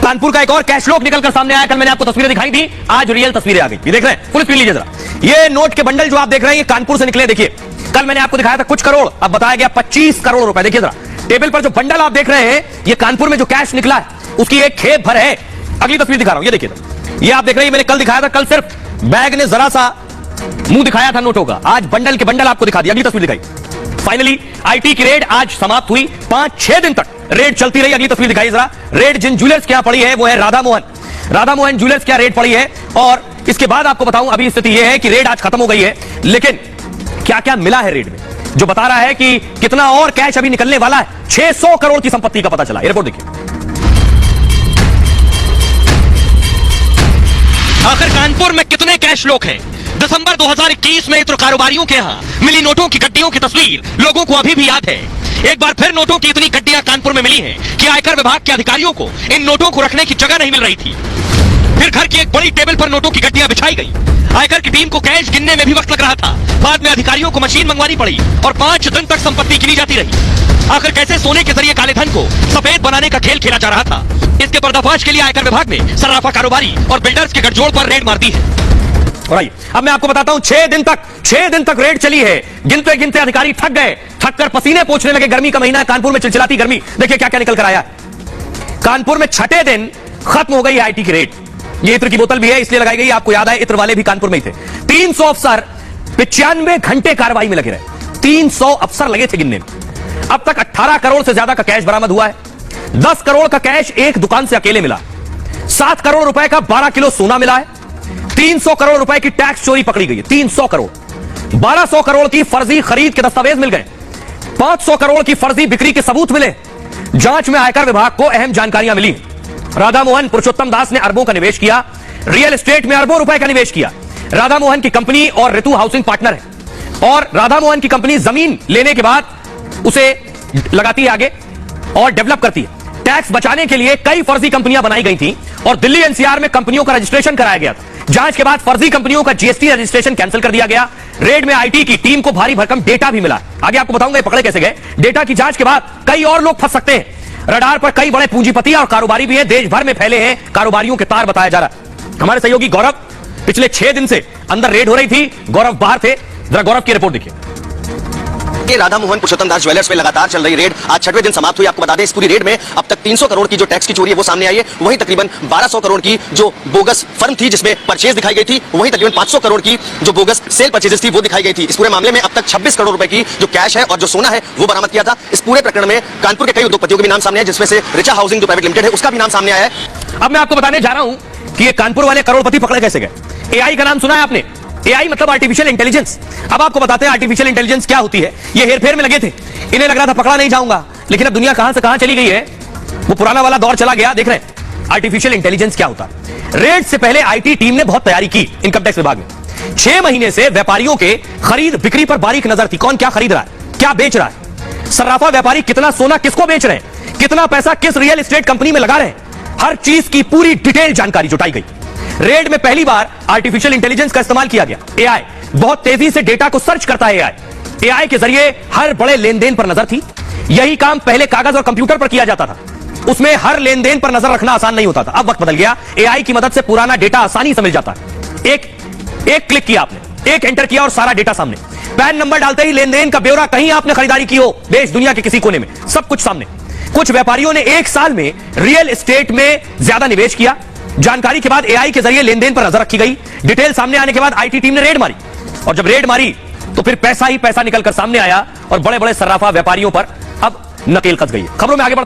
कानपुर का एक और कैश लॉक निकलकर सामने आया। कल मैंने आपको तस्वीरें दिखाई थी, आज रियल तस्वीरें आ गई। ये देख रहे हैं, फुल स्क्रीन लीजिए जरा। ये नोट के बंडल जो आप देख रहे हैं, ये कानपुर से निकले। देखिए, कल मैंने आपको दिखाया था कुछ करोड़, अब बताया गया 25 करोड़ रुपए। देखिए जरा, टेबल पर जो बंडल आप देख रहे हैं, ये कानपुर में जो कैश निकला है उसकी एक खेप भर है। अगली तस्वीर दिखा रहा हूं, ये देखिए, ये आप देख रहे हैं, मैंने कल दिखाया था। कल सिर्फ बैग ने जरा सा मुंह दिखाया था नोटों का, आज बंडल के बंडल आपको दिखा दिया। अगली तस्वीर दिखाई। फाइनली आईटी की रेड आज समाप्त हुई। 5-6 दिन तक रेड चलती रही। अगली तस्वीर दिखाई जरा। रेड जिन ज्वेलर्स क्या पड़ी है वो है राधा मोहन ज्वेलर्स क्या रेड पड़ी है। और इसके बाद आपको बताऊं, अभी स्थिति यह है कि रेड आज खत्म हो गई है, लेकिन क्या क्या मिला है रेड में, जो बता रहा है कि कितना और कैश अभी निकलने वाला है। 600 करोड़ की संपत्ति का पता चला। ये रिपोर्ट देखिए। आखिर कानपुर में कितने कैश लॉक हैं? दिसंबर 2021 में इत्र कारोबारियों के यहां मिली नोटों की गड्डियों की तस्वीर लोगों को अभी भी याद है। एक बार फिर नोटों की इतनी गड्डियां कानपुर में मिली हैं कि आयकर विभाग के अधिकारियों को इन नोटों को रखने की जगह नहीं मिल रही थी। फिर घर की एक बड़ी टेबल पर नोटों की गड्डियां बिछाई गई। आयकर की टीम को कैश गिनने में भी वक्त लग रहा था। बाद में अधिकारियों को मशीन मंगवानी पड़ी और 5 दिन तक संपत्ति गिनी जाती रही। आखिर कैसे सोने के जरिए काले धन को सफेद बनाने का खेल खेला जा रहा था, इसके पर्दाफाश के लिए आयकर विभाग ने सर्राफा कारोबारी और बिल्डर्स के गठजोड़ पर रेड मार दी है। और आइए, अब मैं आपको बताता हूं, 6 दिन तक रेड चली है। गिनते गिनते अधिकारी थक गए, थककर पसीने पोंछने लगे। गर्मी का महीना है, कानपुर में चिलचिलाती गर्मी। देखिए क्या क्या निकल कर आया। कानपुर में 6ठे दिन खत्म हो गई आईटी की रेड। ये इत्र की बोतल भी है, इसलिए लगाई गई, आपको याद है, इत्र वाले भी कानपुर में ही थे। 300 अफसर 95 घंटे कार्रवाई में लगे रहे। 300 अफसर लगे थे गिनने में। अब तक 18 करोड़ से ज्यादा का कैश बरामद हुआ है। 10 करोड़ का कैश एक दुकान से अकेले मिला। 7 करोड़ रुपए का 12 किलो सोना मिला है। 300 करोड़ रुपए की टैक्स चोरी पकड़ी गई है। 300 करोड़। 1200 करोड़ की फर्जी खरीद के दस्तावेज मिल गए। 500 करोड़ की फर्जी बिक्री के सबूत मिले। जांच में आयकर विभाग को अहम जानकारियां मिली। राधा मोहन पुरुषोत्तम दास ने अरबों का निवेश किया। रियल एस्टेट में अरबों रुपए का निवेश किया। राधा मोहन की कंपनी और ऋतु हाउसिंग पार्टनर है, और राधा मोहन की कंपनी जमीन लेने के बाद उसे लगाती है आगे और डेवलप करती है। टैक्स बचाने के लिए कई फर्जी कंपनियां बनाई गई थी और दिल्ली एनसीआर में कंपनियों का रजिस्ट्रेशन कराया गया था। जांच के बाद फर्जी कंपनियों का जीएसटी रजिस्ट्रेशन कैंसिल कर दिया गया। रेड में आईटी की टीम को भारी भरकम डेटा भी मिला। आगे आपको बताऊंगा ये पकड़े कैसे गए। डेटा की जांच के बाद कई और लोग फंस सकते हैं। रडार पर कई बड़े पूंजीपति और कारोबारी भी हैं, देश भर में फैले हैं कारोबारियों के तार, बताया जा रहा है। हमारे सहयोगी गौरव, पिछले 6 दिन से अंदर रेड हो रही थी, गौरव बाहर थे। जरा गौरव की रिपोर्ट देखिए। राधा मोहन पुरुषोत्तम दास ज्वेलर्स पे लगातार चल रही रेड आज 6वें दिन समाप्त हुई। आपको बता दें, इस पूरी रेड में अब तक 300 करोड़ की जो टैक्स की चोरी है वो सामने आई है। वहीं तकरीबन 1200 करोड़ की जो बोगस फर्म थी जिसमें परचेज दिखाई गई थी, वहीं तकरीबन 500 करोड़ की जो बोगस सेल परचेजेस थी वो दिखाई गई थी। इस पूरे मामले में अब तक 26 करोड़ रुपए की जो कैश है और जो सोना है वो बरामद किया था। इस पूरे प्रकरण में कानपुर के कई उद्योगपतियों के भी नाम सामने आए, जिसमें से रिचा हाउसिंग जो प्राइवेट लिमिटेड है उसका भी नाम सामने आया है। अब मैं आपको बताने जा रहा हूं कि ये कानपुर वाले करोड़पति पकड़े कैसे गए। एआई का नाम सुना है आपने? एआई मतलब आर्टिफिशियल इंटेलिजेंस। अब आपको बताते हैं आर्टिफिशियल इंटेलिजेंस क्या होती है। ये हेरफेर में लगे थे, इन्हें लग रहा था पकड़ा नहीं जाऊंगा, लेकिन अब दुनिया कहां से कहां चली गई है, वो पुराना वाला दौर चला गया। देख रहे हैं आर्टिफिशियल इंटेलिजेंस क्या होता है। रेड से पहले आईटी टीम ने बहुत तैयारी की इनकम टैक्स विभाग ने। 6 महीने से व्यापारियों के खरीद बिक्री पर बारीक नजर थी। कौन क्या खरीद रहा है, क्या बेच रहा है, सर्राफा व्यापारी कितना सोना किसको बेच रहे हैं, कितना पैसा किस रियल एस्टेट कंपनी में लगा रहे हैं, हर चीज की पूरी डिटेल जानकारी जुटाई गई। रेड में पहली बार आर्टिफिशियल इंटेलिजेंस का इस्तेमाल किया गया। एआई बहुत तेजी से डेटा को सर्च करता है। एआई के जरिए हर बड़े लेन देन पर नजर थी। यही काम पहले कागज और कंप्यूटर पर किया जाता था, उसमें हर लेन देन पर नजर रखना आसान नहीं होता था। अब वक्त बदल गया, एआई की मदद से पुराना डेटा आसानी से मिल जाता है। एक क्लिक किया आपने, एक एंटर किया और सारा डेटा सामने। पैन नंबर डालते ही लेन देन का ब्यौरा, कहीं आपने खरीदारी की हो देश दुनिया के किसी कोने में, सब कुछ सामने। कुछ व्यापारियों ने 1 साल में रियल एस्टेट में ज्यादा निवेश किया। जानकारी के बाद एआई के जरिए लेन देन पर नजर रखी गई। डिटेल सामने आने के बाद आईटी टीम ने रेड मारी, और जब रेड मारी तो फिर पैसा ही पैसा निकलकर सामने आया और बड़े बड़े सर्राफा व्यापारियों पर अब नकेल कस गई है। खबरों में आगे बढ़